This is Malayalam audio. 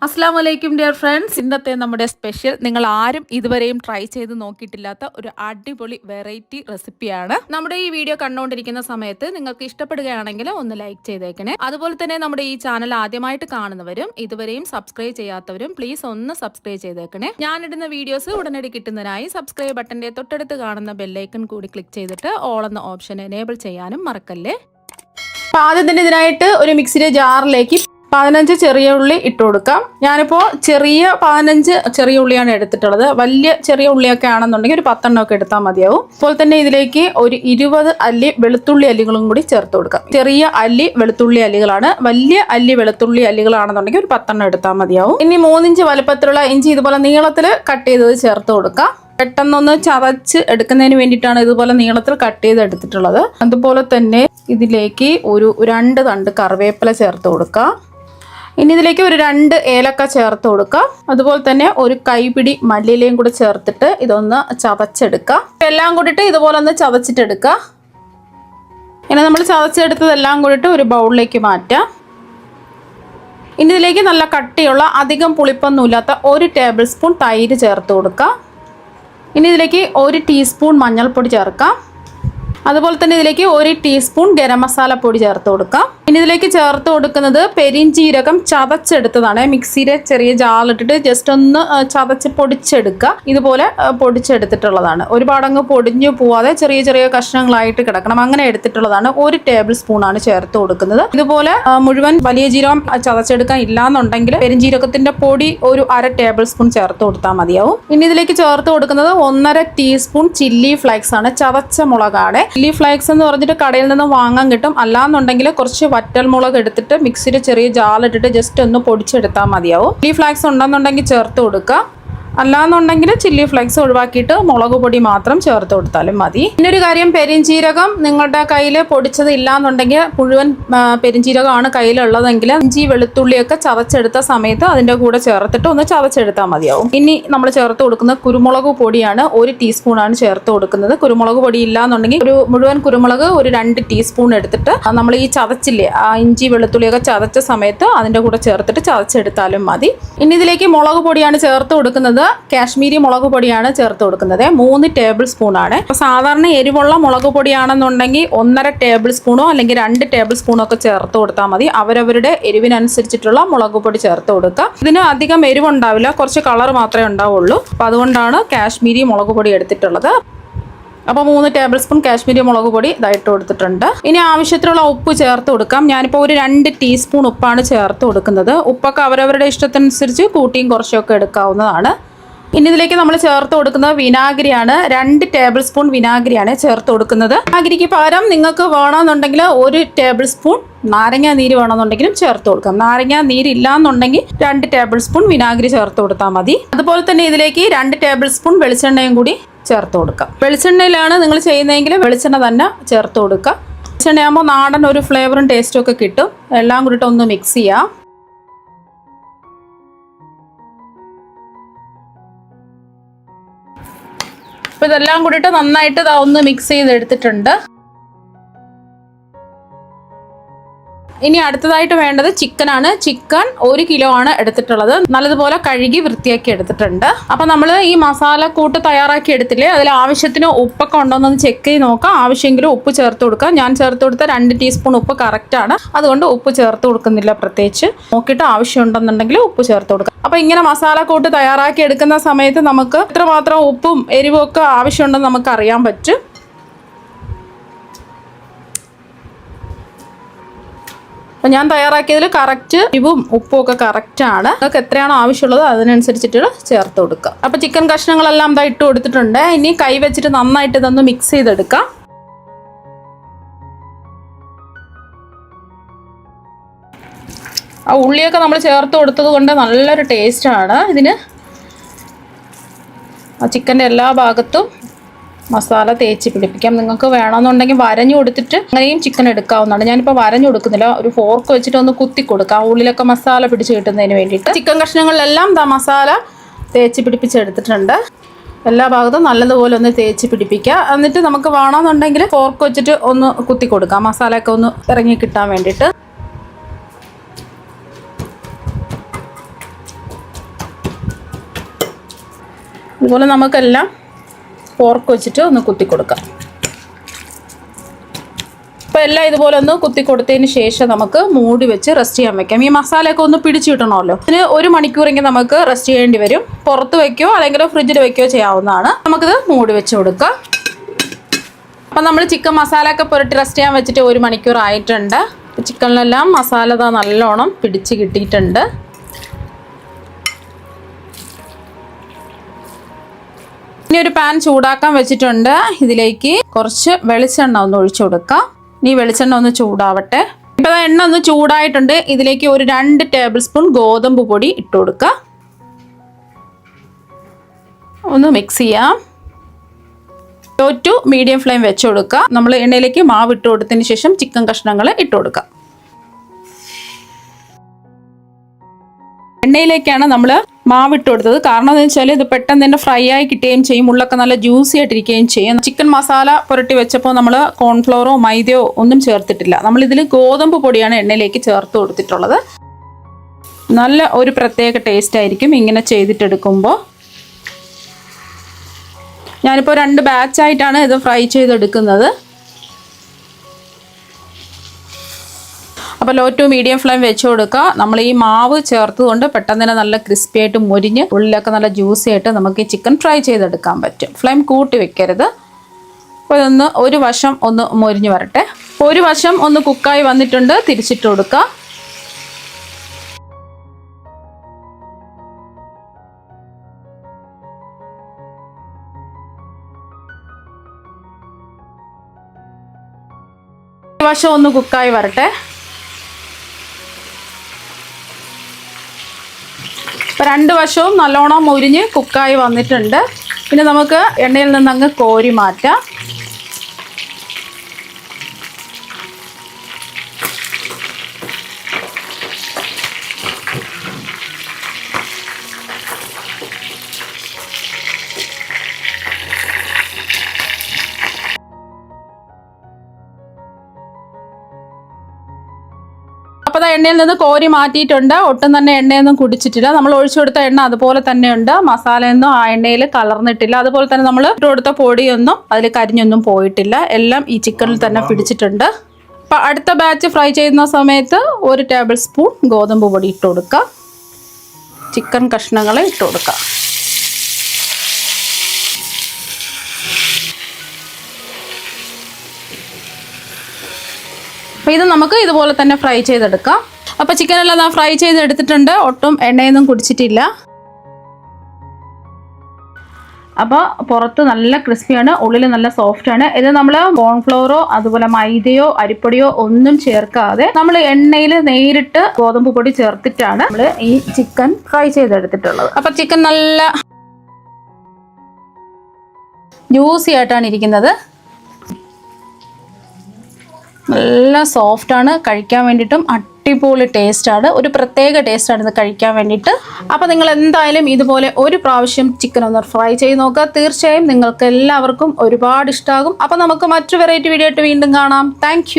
അസ്സാം വലൈക്കും ഡിയർ ഫ്രണ്ട്സ്. ഇന്നത്തെ നമ്മുടെ സ്പെഷ്യൽ നിങ്ങൾ ആരും ഇതുവരെയും ട്രൈ ചെയ്ത് നോക്കിയിട്ടില്ലാത്ത ഒരു അടിപൊളി വെറൈറ്റി റെസിപ്പിയാണ്. നമ്മുടെ ഈ വീഡിയോ കണ്ടുകൊണ്ടിരിക്കുന്ന സമയത്ത് നിങ്ങൾക്ക് ഇഷ്ടപ്പെടുകയാണെങ്കിൽ ഒന്ന് ലൈക്ക് ചെയ്തേക്കണേ. അതുപോലെ തന്നെ നമ്മുടെ ഈ ചാനൽ ആദ്യമായിട്ട് കാണുന്നവരും ഇതുവരെയും സബ്സ്ക്രൈബ് ചെയ്യാത്തവരും പ്ലീസ് ഒന്ന് സബ്സ്ക്രൈബ് ചെയ്തേക്കണേ. ഞാനിടുന്ന വീഡിയോസ് ഉടനടി കിട്ടുന്നതിനായി സബ്സ്ക്രൈബ് ബട്ടന്റെ തൊട്ടടുത്ത് കാണുന്ന ബെല്ലൈക്കൺ കൂടി ക്ലിക്ക് ചെയ്തിട്ട് ഓൾ എന്ന ഓപ്ഷൻ എനേബിൾ ചെയ്യാനും മറക്കല്ലേ. ആദ്യം തന്നെ ഇതിനായിട്ട് ഒരു മിക്സിയുടെ ജാറിലേക്ക് 15 ചെറിയ ഉള്ളി ഇട്ട് കൊടുക്കാം. ഞാനിപ്പോൾ 15 ചെറിയ ഉള്ളിയാണ് എടുത്തിട്ടുള്ളത്. വലിയ ചെറിയ ഉള്ളിയൊക്കെ ആണെന്നുണ്ടെങ്കിൽ ഒരു 10 എണ്ണമൊക്കെ എടുത്താൽ മതിയാവും. അപ്പോൾ തന്നെ ഇതിലേക്ക് ഒരു 20 അല്ലി വെളുത്തുള്ളി അല്ലികളും കൂടി ചേർത്ത് കൊടുക്കാം. ചെറിയ അല്ലി വെളുത്തുള്ളി അല്ലികളാണ്. വലിയ അല്ലി വെളുത്തുള്ളി അല്ലികളാണെന്നുണ്ടെങ്കിൽ ഒരു 10 എണ്ണം എടുത്താൽ മതിയാവും. ഇനി 3 ഇഞ്ച് വലുപ്പത്തിലുള്ള ഇഞ്ചി ഇതുപോലെ നീളത്തിൽ കട്ട് ചെയ്തത് ചേർത്ത് കൊടുക്കാം. പെട്ടെന്നൊന്ന് ചതച്ച് എടുക്കുന്നതിന് വേണ്ടിയിട്ടാണ് ഇതുപോലെ നീളത്തിൽ കട്ട് ചെയ്ത് എടുത്തിട്ടുള്ളത്. അതുപോലെ തന്നെ ഇതിലേക്ക് ഒരു 2 തണ്ട് കറിവേപ്പില ചേർത്ത് കൊടുക്കാം. ഇനി ഇതിലേക്ക് ഒരു 2 ഏലക്ക ചേർത്ത് കൊടുക്കാം. അതുപോലെ തന്നെ ഒരു കൈപിടി മല്ലിയിലയും കൂടി ചേർത്തിട്ട് ഇതൊന്ന് ചതച്ചെടുക്കാം. എല്ലാം കൂടിയിട്ട് ഇതുപോലെ ഒന്ന് ചതച്ചിട്ടെടുക്കാം. ഇനി നമ്മൾ ചതച്ചെടുത്തതെല്ലാം കൂടിയിട്ട് ഒരു ബൗളിലേക്ക് മാറ്റാം. ഇനി ഇതിലേക്ക് നല്ല കട്ടിയുള്ള അധികം പുളിപ്പൊന്നുമില്ലാത്ത 1 ടേബിൾ സ്പൂൺ തൈര് ചേർത്ത് കൊടുക്കാം. ഇനി ഇതിലേക്ക് 1 ടീസ്പൂൺ മഞ്ഞൾപ്പൊടി ചേർക്കാം. അതുപോലെ തന്നെ ഇതിലേക്ക് 1 ടീസ്പൂൺ ഗരം മസാല പൊടി ചേർത്ത് കൊടുക്കാം. ഇനി ഇതിലേക്ക് ചേർത്ത് കൊടുക്കുന്നത് പെരിഞ്ചീരകം ചതച്ചെടുത്തതാണ്. മിക്സിയുടെ ചെറിയ ജാറിലിട്ടിട്ട് ജസ്റ്റ് ഒന്ന് ചതച്ച് പൊടിച്ചെടുക്കുക. ഇതുപോലെ പൊടിച്ചെടുത്തിട്ടുള്ളതാണ്. ഒരുപാടങ്ങ് പൊടിഞ്ഞു പോവാതെ ചെറിയ ചെറിയ കഷ്ണങ്ങളായിട്ട് കിടക്കണം, അങ്ങനെ എടുത്തിട്ടുള്ളതാണ്. 1 ടേബിൾ സ്പൂൺ ആണ് ചേർത്ത് കൊടുക്കുന്നത്. ഇതുപോലെ മുഴുവൻ വലിയ ജീരകം ചതച്ചെടുക്കാൻ ഇല്ലാന്നുണ്ടെങ്കിൽ പെരിഞ്ചീരകത്തിന്റെ പൊടി ഒരു 1/2 ടേബിൾ സ്പൂൺ ചേർത്ത് കൊടുത്താൽ മതിയാവും. ഇനി ഇതിലേക്ക് ചേർത്ത് കൊടുക്കുന്നത് 1/2 ടീസ്പൂൺ ചില്ലി ഫ്ലേക്സ് ആണ്. ചതച്ച മുളകാണ്. ചില്ലി ഫ്ലേക്സ് എന്ന് പറഞ്ഞിട്ട് കടയിൽ നിന്ന് വാങ്ങാൻ കിട്ടും. അല്ലാന്നുണ്ടെങ്കിൽ കുറച്ച് വറ്റൽ മുളക് എടുത്തിട്ട് മിക്സിയുടെ ചെറിയ ജാറിലിട്ടിട്ട് ജസ്റ്റ് ഒന്ന് പൊടിച്ചെടുത്താൽ മതിയാവും. ചില്ലി ഫ്ലേക്സ് ഉണ്ടെന്നുണ്ടെങ്കിൽ ചേർത്ത് കൊടുക്കുക. അല്ലാന്നുണ്ടെങ്കിൽ ചില്ലി ഫ്ലേക്സ് ഒഴിവാക്കിയിട്ട് മുളക് പൊടി മാത്രം ചേർത്ത് കൊടുത്താലും മതി. പിന്നൊരു കാര്യം, പെരിഞ്ചീരകം നിങ്ങളുടെ കയ്യിൽ പൊടിച്ചത് ഇല്ലാന്നുണ്ടെങ്കിൽ മുഴുവൻ പെരിഞ്ചീരകമാണ് കയ്യിലുള്ളതെങ്കിൽ ഇഞ്ചി വെളുത്തുള്ളിയൊക്കെ ചതച്ചെടുത്ത സമയത്ത് അതിൻ്റെ കൂടെ ചേർത്തിട്ട് ഒന്ന് ചതച്ചെടുത്താൽ മതിയാവും. ഇനി നമ്മൾ ചേർത്ത് കൊടുക്കുന്നത് കുരുമുളക് പൊടിയാണ്. 1 ടീസ്പൂണാണ് ചേർത്ത് കൊടുക്കുന്നത്. കുരുമുളക് പൊടി ഇല്ലാന്നുണ്ടെങ്കിൽ ഒരു മുഴുവൻ കുരുമുളക് ഒരു 2 ടീസ്പൂൺ എടുത്തിട്ട് നമ്മൾ ഈ ചതച്ചില്ലേ ആ ഇഞ്ചി വെളുത്തുള്ളിയൊക്കെ ചതച്ച സമയത്ത് അതിൻ്റെ കൂടെ ചേർത്തിട്ട് ചതച്ചെടുത്താലും മതി. ഇനി ഇതിലേക്ക് മുളക് പൊടിയാണ് ചേർത്ത് കൊടുക്കുന്നത്. കാശ്മീരി മുളക് പൊടിയാണ് ചേർത്ത് കൊടുക്കുന്നത്. 3 ടേബിൾ സ്പൂൺ ആണ്. സാധാരണ എരിവുള്ള മുളക് പൊടിയാണെന്നുണ്ടെങ്കിൽ 1.5 ടേബിൾ സ്പൂണോ അല്ലെങ്കിൽ 2 ടേബിൾ സ്പൂണോ ഒക്കെ ചേർത്ത് കൊടുത്താൽ മതി. അവരവരുടെ എരിവിനനുസരിച്ചിട്ടുള്ള മുളക് പൊടി ചേർത്ത് കൊടുക്കുക. ഇതിന് അധികം എരിവുണ്ടാവില്ല, കുറച്ച് കളർ മാത്രമേ ഉണ്ടാവുള്ളൂ. അപ്പം അതുകൊണ്ടാണ് കാശ്മീരി മുളക് പൊടി എടുത്തിട്ടുള്ളത്. അപ്പോൾ 3 ടേബിൾ സ്പൂൺ കാശ്മീരി മുളക് പൊടി ഇതായിട്ട് കൊടുത്തിട്ടുണ്ട്. ഇനി ആവശ്യത്തിനുള്ള ഉപ്പ് ചേർത്ത് കൊടുക്കാം. ഞാനിപ്പോൾ ഒരു 2 ടീസ്പൂൺ ഉപ്പാണ് ചേർത്ത് കൊടുക്കുന്നത്. ഉപ്പൊക്കെ അവരവരുടെ ഇഷ്ടത്തിനനുസരിച്ച് കൂട്ടിയും കുറച്ചൊക്കെ എടുക്കാവുന്നതാണ്. ഇനി ഇതിലേക്ക് നമ്മൾ ചേർത്ത് കൊടുക്കുന്നത് വിനാഗിരിയാണ്. 2 ടേബിൾ സ്പൂൺ വിനാഗിരിയാണ് ചേർത്ത് കൊടുക്കുന്നത്. വിനാഗിരിക്ക് പകരം നിങ്ങൾക്ക് വേണമെന്നുണ്ടെങ്കിൽ 1 ടേബിൾ സ്പൂൺ നാരങ്ങ നീര് വേണമെന്നുണ്ടെങ്കിലും ചേർത്ത് കൊടുക്കാം. നാരങ്ങ നീരില്ലാന്നുണ്ടെങ്കിൽ 2 ടേബിൾ സ്പൂൺ വിനാഗിരി ചേർത്ത് കൊടുത്താൽ മതി. അതുപോലെ തന്നെ ഇതിലേക്ക് 2 ടേബിൾ സ്പൂൺ വെളിച്ചെണ്ണയും കൂടി ചേർത്ത് കൊടുക്കാം. വെളിച്ചെണ്ണയിലാണ് നിങ്ങൾ ചെയ്യുന്നതെങ്കിൽ വെളിച്ചെണ്ണ തന്നെ ചേർത്ത് കൊടുക്കുക. വെളിച്ചെണ്ണയാകുമ്പോൾ നാടൻ ഒരു ഫ്ലേവറും ടേസ്റ്റും ഒക്കെ കിട്ടും. എല്ലാം കൂടിയിട്ട് ഒന്ന് മിക്സ് ചെയ്യാം. അപ്പോൾ ഇതെല്ലാം കൂടിയിട്ട് നന്നായിട്ട് ഒന്ന് മിക്സ് ചെയ്തെടുത്തിട്ടുണ്ട്. ഇനി അടുത്തതായിട്ട് വേണ്ടത് ചിക്കനാണ്. ചിക്കൻ 1 കിലോ ആണ് എടുത്തിട്ടുള്ളത്. നല്ലതുപോലെ കഴുകി വൃത്തിയാക്കി എടുത്തിട്ടുണ്ട്. അപ്പം നമ്മൾ ഈ മസാലക്കൂട്ട് തയ്യാറാക്കി എടുത്തില്ലേ, അതിൽ ആവശ്യത്തിന് ഉപ്പൊക്കെ ഉണ്ടോയെന്നൊന്ന് ചെക്ക് ചെയ്ത് നോക്കാം. ആവശ്യമെങ്കിലും ഉപ്പ് ചേർത്ത് കൊടുക്കാം. ഞാൻ ചേർത്ത് കൊടുത്ത 2 ടീസ്പൂൺ ഉപ്പ് കറക്റ്റാണ്. അതുകൊണ്ട് ഉപ്പ് ചേർത്ത് കൊടുക്കുന്നില്ല. പ്രത്യേകിച്ച് നോക്കിയിട്ട് ആവശ്യമുണ്ടെന്നുണ്ടെങ്കിൽ ഉപ്പ് ചേർത്ത് കൊടുക്കാം. അപ്പം ഇങ്ങനെ മസാലക്കൂട്ട് തയ്യാറാക്കി എടുക്കുന്ന സമയത്ത് നമുക്ക് എത്രമാത്രം ഉപ്പും എരിവും ഒക്കെ ആവശ്യമുണ്ടെന്ന് നമുക്ക് അറിയാൻ പറ്റും. അപ്പം ഞാൻ തയ്യാറാക്കിയതിൽ കറക്റ്റ് എരിവും ഉപ്പും ഒക്കെ കറക്റ്റാണ്. നിങ്ങൾക്ക് എത്രയാണോ ആവശ്യമുള്ളത് അതിനനുസരിച്ചിട്ട് ചേർത്ത് കൊടുക്കുക. അപ്പോൾ ചിക്കൻ കഷ്ണങ്ങളെല്ലാം ഇതാ ഇട്ട് കൊടുത്തിട്ടുണ്ട്. ഇനി കൈ വെച്ചിട്ട് നന്നായിട്ട് ഇതൊന്ന് മിക്സ് ചെയ്തെടുക്കാം. ആ ഉള്ളിയൊക്കെ നമ്മൾ ചേർത്ത് കൊടുത്തത് കൊണ്ട് നല്ലൊരു ടേസ്റ്റാണ് ഇതിന്. ആ ചിക്കൻ്റെ എല്ലാ ഭാഗത്തും മസാല തേച്ച് പിടിപ്പിക്കാം. നിങ്ങൾക്ക് വേണമെന്നുണ്ടെങ്കിൽ വരഞ്ഞു കൊടുത്തിട്ട് അങ്ങനെയും ചിക്കൻ എടുക്കാവുന്നതാണ്. ഞാനിപ്പോൾ വരഞ്ഞു കൊടുക്കുന്നില്ല, ഒരു ഫോർക്ക് വെച്ചിട്ട് ഒന്ന് കുത്തി കൊടുക്കാം. ഉള്ളിലൊക്കെ മസാല പിടിച്ച് കിട്ടുന്നതിന് വേണ്ടിയിട്ട്. ചിക്കൻ കഷ്ണങ്ങളിലെല്ലാം മസാല തേച്ച് പിടിപ്പിച്ചെടുത്തിട്ടുണ്ട്. എല്ലാ ഭാഗത്തും നല്ലതുപോലെ ഒന്ന് തേച്ച് പിടിപ്പിക്കുക. എന്നിട്ട് നമുക്ക് വേണമെന്നുണ്ടെങ്കിൽ ഫോർക്ക് വെച്ചിട്ട് ഒന്ന് കുത്തി കൊടുക്കാം, മസാലയൊക്കെ ഒന്ന് ഇറങ്ങി കിട്ടാൻ വേണ്ടിയിട്ട്. അതുപോലെ നമുക്കെല്ലാം ഫോർക്ക് വെച്ചിട്ട് ഒന്ന് കുത്തി കൊടുക്കാം. അപ്പോൾ എല്ലാം ഇതുപോലെ ഒന്ന് കുത്തി കൊടുത്തതിന് ശേഷം നമുക്ക് മൂടി വെച്ച് റെസ്റ്റ് ചെയ്യാൻ വെക്കാം. ഈ മസാലയൊക്കെ ഒന്ന് പിടിച്ചു കിട്ടണമല്ലോ. ഇതിന് 1 മണിക്കൂറെങ്കിൽ നമുക്ക് റെസ്റ്റ് ചെയ്യേണ്ടി വരും. പുറത്ത് വയ്ക്കുകയോ അല്ലെങ്കിൽ ഫ്രിഡ്ജിൽ വയ്ക്കുകയോ ചെയ്യാവുന്നതാണ്. നമുക്കിത് മൂടി വെച്ച് കൊടുക്കാം. അപ്പം നമ്മൾ ചിക്കൻ മസാലയൊക്കെ പുരട്ടി റെസ്റ്റ് ചെയ്യാൻ വെച്ചിട്ട് 1 മണിക്കൂർ ആയിട്ടുണ്ട്. ചിക്കനിലെല്ലാം മസാല നല്ലോണം പിടിച്ച് കിട്ടിയിട്ടുണ്ട്. ഇനി ഒരു പാൻ ചൂടാക്കാൻ വെച്ചിട്ടുണ്ട്. ഇതിലേക്ക് കുറച്ച് വെളിച്ചെണ്ണ ഒന്ന് ഒഴിച്ചു കൊടുക്കാം. ഇനി വെളിച്ചെണ്ണ ഒന്ന് ചൂടാവട്ടെ. ഇപ്പോൾ എണ്ണ ഒന്ന് ചൂടായിട്ടുണ്ട്. ഇതിലേക്ക് ഒരു 2 ടേബിൾ സ്പൂൺ ഗോതമ്പ് പൊടി ഇട്ട് കൊടുക്കാം. ഒന്ന് മിക്സ് ചെയ്യാം. ലോ ടു മീഡിയം ഫ്ലെയിം വെച്ച് കൊടുക്കുക. നമ്മൾ എണ്ണയിലേക്ക് മാവ് ഇട്ട് കൊടുത്തതിന് ശേഷം ചിക്കൻ കഷ്ണങ്ങൾ ഇട്ട് കൊടുക്കുക. എണ്ണയിലേക്കാണ് നമ്മൾ മാവ് ഇട്ട് കൊടുത്തത്. കാരണം എന്താ വെച്ചാൽ ഇത് പെട്ടെന്ന് തന്നെ ഫ്രൈ ആയി കിട്ടുകയും ചെയ്യും. ഉള്ളൊക്കെ നല്ല ജ്യൂസി ആയിട്ടിരിക്കുകയും ചെയ്യും. ചിക്കൻ മസാല പുരട്ടി വെച്ചപ്പോൾ നമ്മൾ കോൺഫ്ലോറോ മൈദയോ ഒന്നും ചേർത്തിട്ടില്ല. നമ്മളിതിൽ ഗോതമ്പ് പൊടിയാണ് എണ്ണയിലേക്ക് ചേർത്ത് കൊടുത്തിട്ടുള്ളത്. നല്ല ഒരു പ്രത്യേക ടേസ്റ്റ് ആയിരിക്കും ഇങ്ങനെ ചെയ്തിട്ടെടുക്കുമ്പോൾ. ഞാനിപ്പോൾ 2 ബാച്ചായിട്ടാണ് ഇത് ഫ്രൈ ചെയ്തെടുക്കുന്നത്. അപ്പോൾ ലോ ടു മീഡിയം ഫ്ലെയിം വെച്ച് കൊടുക്കുക. നമ്മൾ ഈ മാവ് ചേർത്തുകൊണ്ട് പെട്ടെന്ന് തന്നെ നല്ല ക്രിസ്പി ആയിട്ട് മൊരിഞ്ഞ് ഉള്ളിലൊക്കെ നല്ല ജ്യൂസി ആയിട്ട് നമുക്ക് ഈ ചിക്കൻ ഫ്രൈ ചെയ്തെടുക്കാൻ പറ്റും. ഫ്ലെയിം കൂട്ടി വെക്കരുത്. അപ്പോൾ ഇതൊന്ന് ഒരു വശം ഒന്ന് മൊരിഞ്ഞ് വരട്ടെ. ഒരു വശം ഒന്ന് കുക്കായി വന്നിട്ടുണ്ട്. തിരിച്ചിട്ട് കൊടുക്കുക. വശം ഒന്ന് കുക്കായി വരട്ടെ. ഇപ്പോൾ 2 വശവും നല്ലോണം മൊരിഞ്ഞ് കുക്കായി വന്നിട്ടുണ്ട്. പിന്നെ നമുക്ക് എണ്ണയിൽ നിന്ന് അങ്ങ് കോരി മാറ്റാം. അപ്പോൾ എണ്ണയിൽ നിന്ന് കോരി മാറ്റിയിട്ടുണ്ട്. ഒട്ടും തന്നെ എണ്ണയൊന്നും കുടിച്ചിട്ടില്ല. നമ്മൾ ഒഴിച്ചു കൊടുത്ത എണ്ണ അതുപോലെ തന്നെയുണ്ട്. മസാലയൊന്നും ആ എണ്ണയിൽ കലർന്നിട്ടില്ല. അതുപോലെ തന്നെ നമ്മൾ ഇട്ട് കൊടുത്ത പൊടിയൊന്നും അതിൽ കരിഞ്ഞൊന്നും പോയിട്ടില്ല. എല്ലാം ഈ ചിക്കനിൽ തന്നെ പിടിച്ചിട്ടുണ്ട്. അപ്പോൾ അടുത്ത ബാച്ച് ഫ്രൈ ചെയ്യുന്ന സമയത്ത് 1 ടേബിൾ സ്പൂൺ ഗോതമ്പ് പൊടി ഇട്ട് കൊടുക്കുക. ചിക്കൻ കഷ്ണങ്ങൾ ഇട്ട് കൊടുക്കുക. അപ്പോൾ ഇത് നമുക്ക് ഇതുപോലെ തന്നെ ഫ്രൈ ചെയ്തെടുക്കാം. അപ്പോൾ ചിക്കനെല്ലാം ഞാൻ ഫ്രൈ ചെയ്തെടുത്തിട്ടുണ്ട്. ഒട്ടും എണ്ണയൊന്നും കുടിച്ചിട്ടില്ല. അപ്പോൾ പുറത്ത് നല്ല ക്രിസ്പിയാണ്, ഉള്ളിൽ നല്ല സോഫ്റ്റാണ്. ഇത് നമ്മൾ കോൺഫ്ലോറോ അതുപോലെ മൈദയോ അരിപ്പൊടിയോ ഒന്നും ചേർക്കാതെ നമ്മൾ എണ്ണയിൽ നേരിട്ട് ഗോതമ്പ് പൊടി ചേർത്തിട്ടാണ് നമ്മൾ ഈ ചിക്കൻ ഫ്രൈ ചെയ്തെടുത്തിട്ടുള്ളത്. അപ്പോൾ ചിക്കൻ നല്ല ജ്യൂസി ആയിട്ടാണ് ഇരിക്കുന്നത്. നല്ല സോഫ്റ്റാണ്. കഴിക്കാൻ വേണ്ടിയിട്ടും അടിപൊളി ടേസ്റ്റാണ്. ഒരു പ്രത്യേക ടേസ്റ്റാണ് ഇത് കഴിക്കാൻ വേണ്ടിയിട്ട്. അപ്പോൾ നിങ്ങൾ എന്തായാലും ഇതുപോലെ ഒരു പ്രാവശ്യം ചിക്കൻ ഒന്ന് ഫ്രൈ ചെയ്ത് നോക്കുക. തീർച്ചയായും നിങ്ങൾക്ക് എല്ലാവർക്കും ഒരുപാട് ഇഷ്ടമാകും. അപ്പോൾ നമുക്ക് മറ്റൊരു വെറൈറ്റി വീഡിയോ ആയിട്ട് വീണ്ടും കാണാം. താങ്ക്